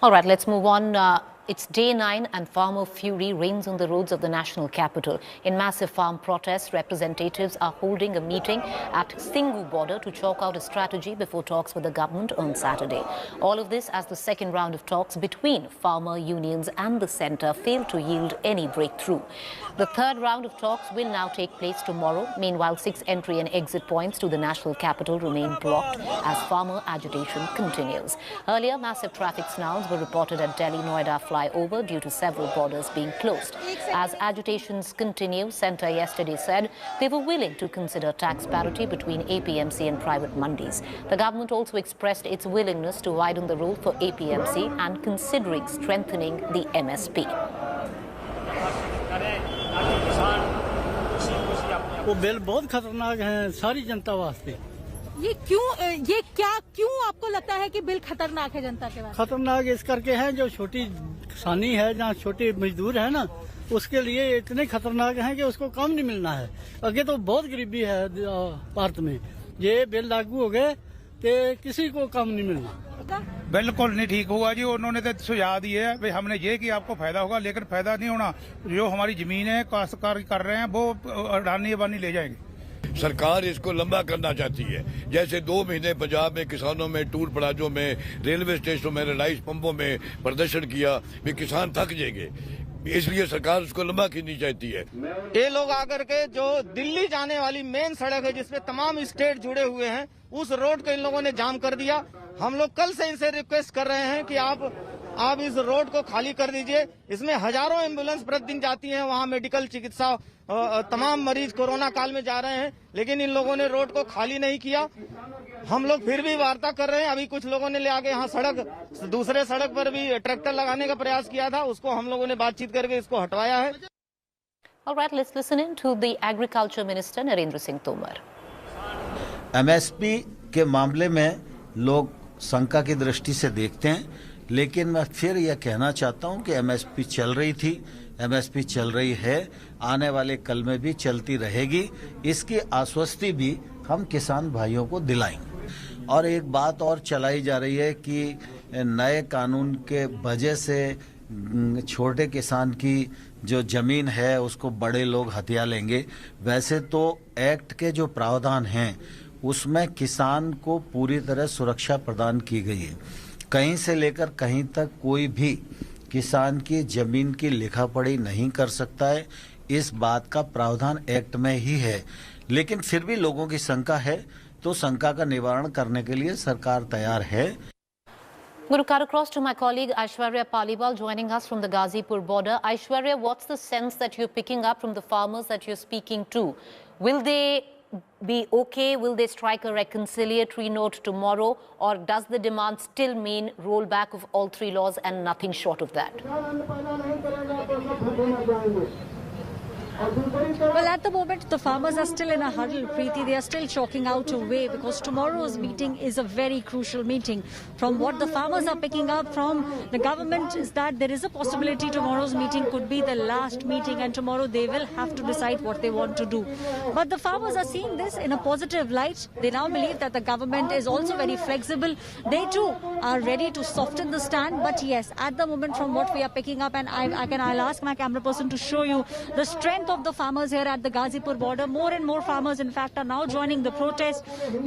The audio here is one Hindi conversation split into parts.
All right, let's move on. It's day 9 and farmer fury reigns on the roads of the national capital. In massive farm protests, representatives are holding a meeting at Singhu border to chalk out a strategy before talks with the government on Saturday. All of this as the second round of talks between farmer unions and the centre failed to yield any breakthrough. The third round of talks will now take place tomorrow. Meanwhile, 6 entry and exit points to the national capital remain blocked as farmer agitation continues. Earlier, massive traffic snarls were reported at Delhi-Noida flyover due to several borders being closed. As agitations continue, Centre yesterday said they were willing to consider tax parity between APMC and private mandis. The government also expressed its willingness to widen the role for APMC and considering strengthening the MSP. वो बिल बहुत खतरनाक है सारी जनता वास्ते। ये क्यों आपको लगता है कि बिल खतरनाक है जनता के वास्ते? खतरनाक इस करके है जो छोटी किसानी है, जहाँ छोटे मजदूर है ना, उसके लिए इतने खतरनाक हैं कि उसको काम नहीं मिलना है। आगे तो बहुत गरीबी है भारत में, ये बिल लागू हो गए तो किसी को काम नहीं मिलना। बिल्कुल नहीं ठीक हुआ जी। उन्होंने तो सुझाव दिए है भाई हमने ये कि आपको फायदा होगा, लेकिन फायदा नहीं होना। जो हमारी जमीन है काश्तकार कर रहे हैं वो अडानी अबानी ले जाएंगे। सरकार इसको लंबा करना चाहती है। जैसे 2 महीने पंजाब में किसानों में टूर प्लाजों में, रेलवे स्टेशनों में, रिलायंस पंपों में प्रदर्शन किया, वे किसान थक जाएंगे, इसलिए सरकार उसको लंबा खींचनी चाहती है। ये लोग आकर के जो दिल्ली जाने वाली मेन सड़क है जिसपे तमाम स्टेट जुड़े हुए हैं, उस रोड को इन लोगों ने जाम कर दिया। हम लोग कल से इनसे रिक्वेस्ट कर रहे हैं कि आप इस रोड को खाली कर दीजिए। इसमें हजारों एम्बुलेंस प्रतिदिन जाती हैं, वहाँ मेडिकल चिकित्सा तमाम मरीज कोरोना काल में जा रहे हैं, लेकिन इन लोगों ने रोड को खाली नहीं किया। हम लोग फिर भी वार्ता कर रहे हैं। अभी कुछ लोगों ने ले आके यहाँ दूसरे सड़क पर भी ट्रैक्टर लगाने का प्रयास किया था, उसको हम लोगों ने बातचीत करके इसको हटवाया है। All right, let's listen in to the Agriculture Minister Narendra Singh Tomar. MSP के मामले में लोग शंका की दृष्टि से देखते हैं, लेकिन मैं फिर यह कहना चाहता हूं कि MSP चल रही थी, MSP चल रही है, आने वाले कल में भी चलती रहेगी। इसकी आश्वस्ति भी हम किसान भाइयों को दिलाएंगे। और एक बात और चलाई जा रही है कि नए कानून के वजह से छोटे किसान की जो जमीन है उसको बड़े लोग हथिया लेंगे। वैसे तो एक्ट के जो प्रावधान हैं उसमें किसान को पूरी तरह सुरक्षा प्रदान की गई है। कहीं से लेकर कहीं तक कोई भी किसान की जमीन की लिखा पढ़ी नहीं कर सकता है। इस बात का प्रावधान एक्ट में ही है, लेकिन फिर भी लोगों की शंका है, तो शंका का निवारण करने के लिए सरकार तैयार है। I'm going to cut across to my colleague Aishwarya Paliwal joining us from the Ghazipur border. Aishwarya, what's the sense that you're picking up from the farmers that you're speaking to? Will they be okay? Will they strike a reconciliatory note tomorrow? Or does the demand still mean rollback of all 3 laws and nothing short of that? Well, at the moment, the farmers are still in a huddle, Preeti. They are still chalking out a way because tomorrow's meeting is a very crucial meeting. From what the farmers are picking up from the government is that there is a possibility tomorrow's meeting could be the last meeting, and tomorrow they will have to decide what they want to do. But the farmers are seeing this in a positive light. They now believe that the government is also very flexible. They too are ready to soften the stand. But yes, at the moment, from what we are picking up, and I'll ask my camera person to show you the strength of the farmers here at the Ghazipur border. More and more farmers, in fact, are now joining the protest.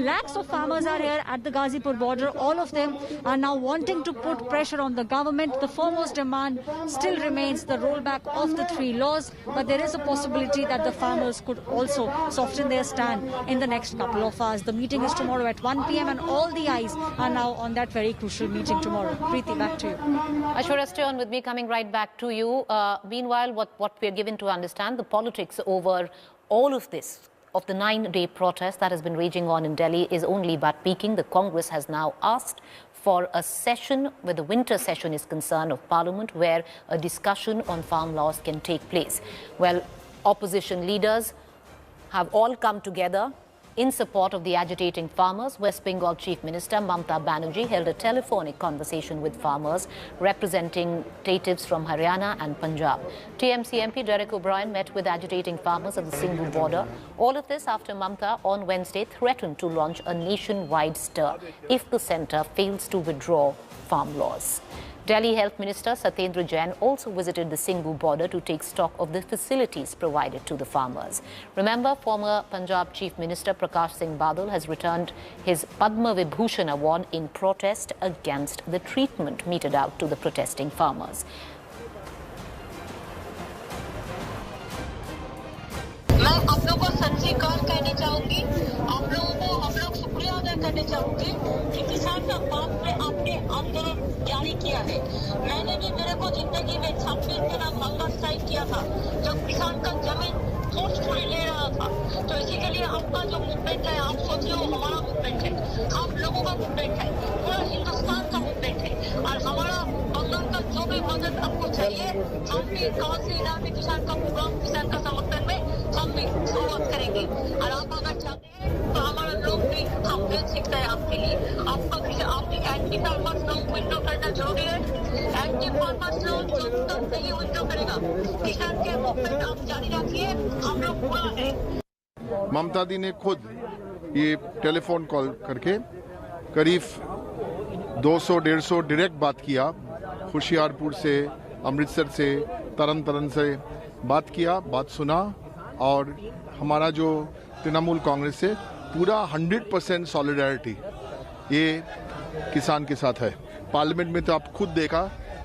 Lakhs of farmers are here at the Ghazipur border. All of them are now wanting to put pressure on the government. The foremost demand still remains the rollback of the 3 laws, but there is a possibility that the farmers could also soften their stand in the next couple of hours. The meeting is tomorrow at 1 p.m. and all the eyes are now on that very crucial meeting tomorrow. Preeti, back to you. Aishwarya, stay on with me, coming right back to you. Meanwhile, what we're given to understand, the politics over all of this, of the 9-day protest that has been raging on in Delhi, is only but peaking. The Congress has now asked for a session, where the winter session is concerned, of Parliament, where a discussion on farm laws can take place. Well, opposition leaders have all come together in support of the agitating farmers. West Bengal Chief Minister Mamata Banerjee held a telephonic conversation with farmers, representatives from Haryana and Punjab. TMC MP Derek O'Brien met with agitating farmers at the Singhu border. All of this after Mamata on Wednesday threatened to launch a nationwide stir if the centre fails to withdraw farm laws. Delhi Health Minister Satyendra Jain also visited the Singhu border to take stock of the facilities provided to the farmers. Remember, former Punjab Chief Minister Prakash Singh Badal has returned his Padma Vibhushan award in protest against the treatment meted out to the protesting farmers. मैं आप लोगों को सत श्री अकाल कहना चाहूंगी, आप लोगों को हम लोग शुक्रिया अदा करना चाहूंगी कि किसान का बाप ने आपने आंदोलन जारी किया है। मैंने भी मेरे को जिंदगी में 26 दिन हंगर स्ट्राइक किया था जब किसान का जमीन फोर्सफुली ले रहा था। तो इसी के लिए आपका जो मूवमेंट है, आप सोच रहे हो हमारा मूवमेंट है, हम लोगों का मूवमेंट है, पूरा हिंदुस्तान का मूवमेंट है। और हमारा बंगाल का जो भी मदद आपको चाहिए, हम भी काउंसिल इलाके किसान का प्रोग्राम किसान का समर्थन में हम भी शुरुआत करेंगे। और आप अगर चाहते हैं तो हमारा लोग भी हम मिल सकते हैं आपके लिए। आपका आपकी एंटी फार्मर्स लोन विंडो करना जरूरी है। एंटी फार्मर्स लोन जो तक नहीं विंडो करेगा, किसान के मूवमेंट आप जारी रखिए, हम लोग पूरा है। ममता दी ने खुद ये टेलीफोन कॉल करके करीब 200-150 डायरेक्ट बात किया, होशियारपुर से, अमृतसर से, तरन तारण से बात किया, बात सुना। और हमारा जो तृणमूल कांग्रेस से पूरा 100% सॉलिडारिटी ये किसान के साथ है। पार्लियामेंट में तो आप खुद देखा,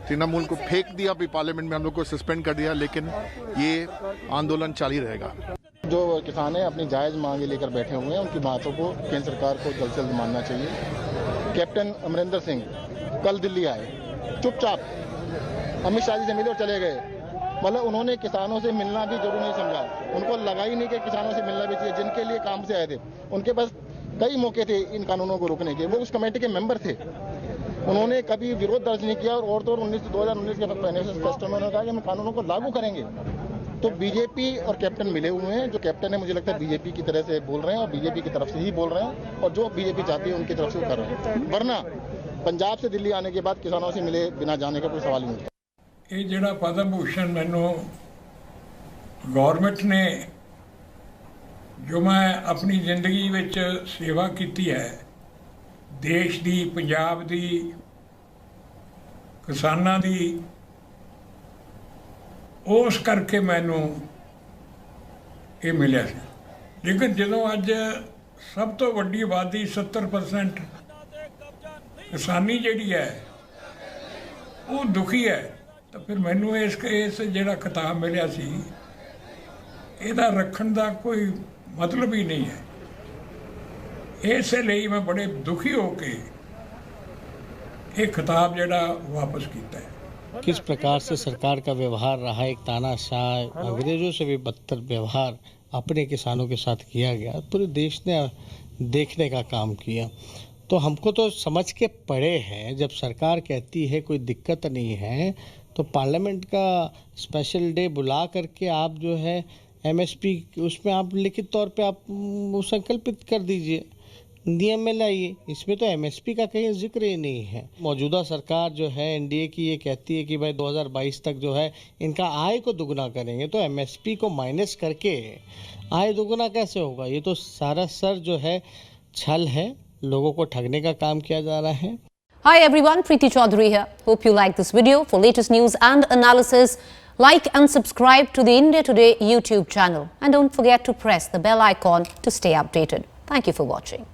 तृणमूल को फेंक दिया, फिर पार्लियामेंट में हम लोग को सस्पेंड कर दिया, लेकिन ये आंदोलन जारी रहेगा। जो किसान है अपनी जायज मांगे लेकर बैठे हुए हैं, उनकी बातों को केंद्र सरकार को जल्द से जल्द मानना चाहिए। कैप्टन अमरिंदर सिंह कल दिल्ली आए, चुपचाप अमित शाह जी से मिले और चले गए। मतलब उन्होंने किसानों से मिलना भी जरूरी नहीं समझा, उनको लगा ही नहीं कि किसानों से मिलना भी चाहिए। जिनके लिए काम से आए थे, उनके पास कई मौके थे इन कानूनों को रोकने के, वो उस कमेटी के मेंबर थे, उन्होंने कभी विरोध दर्ज नहीं किया। और तो 2019 के मैनिफेस्टो में उन्होंने कहा कि हम कानूनों को लागू करेंगे। तो बीजेपी और कैप्टन मिले हुए हैं। जो कैप्टन है मुझे लगता है बीजेपी की तरह से बोल रहे हैं और बीजेपी की तरफ से ही बोल रहे हैं, और जो बीजेपी चाहती है उनकी तरफ से कर रहे हैं। वरना पंजाब से दिल्ली आने के बाद किसानों से मिले बिना जाने का कोई सवाल ही नहीं। ये जिहड़ा पद्म भूषण मैनू गौरमेंट ने, जो मैं अपनी जिंदगी विच सेवा की है देश दी, पंजाब दी, किसानां दी, उस करके मैनू ये मिलिया सी। लेकिन जदों अज सब तो वड्डी आबादी 70% किसानी जिहड़ी है वो दुखी है, तो फिर मैनू इस जिहड़ा खिताब मिलिया सी, इहदा रखण दा कोई मतलब ही नहीं है। इसलिए मैं बड़े दुखी होके ये खिताब जिहड़ा वापस किया है। किस प्रकार से सरकार का व्यवहार रहा, एक तानाशाह अंग्रेजों से भी बदतर व्यवहार अपने किसानों के साथ किया गया, पूरे देश ने देखने का काम किया। तो हमको तो समझ के पड़े हैं, जब सरकार कहती है कोई दिक्कत नहीं है, तो पार्लियामेंट का स्पेशल डे बुला करके आप जो है एमएसपी उसमें आप लिखित तौर पे आप संकल्पित कर दीजिए, नियम में लाइए। इसमें तो एमएसपी का कहीं जिक्र ही नहीं है। मौजूदा सरकार जो है एनडीए की, ये कहती है कि भाई 2022 तक जो है इनका आय को दुगना करेंगे, तो एमएसपी को माइनस करके आय दुगना कैसे होगा? ये तो सारा सर जो है छल है, लोगों को ठगने का काम किया जा रहा है। Hi everyone, Preeti Chaudhary here. Hope you like this video. For latest news and analysis, like and subscribe to the India Today YouTube channel. And don't forget to press the bell icon to stay updated. Thank you for watching.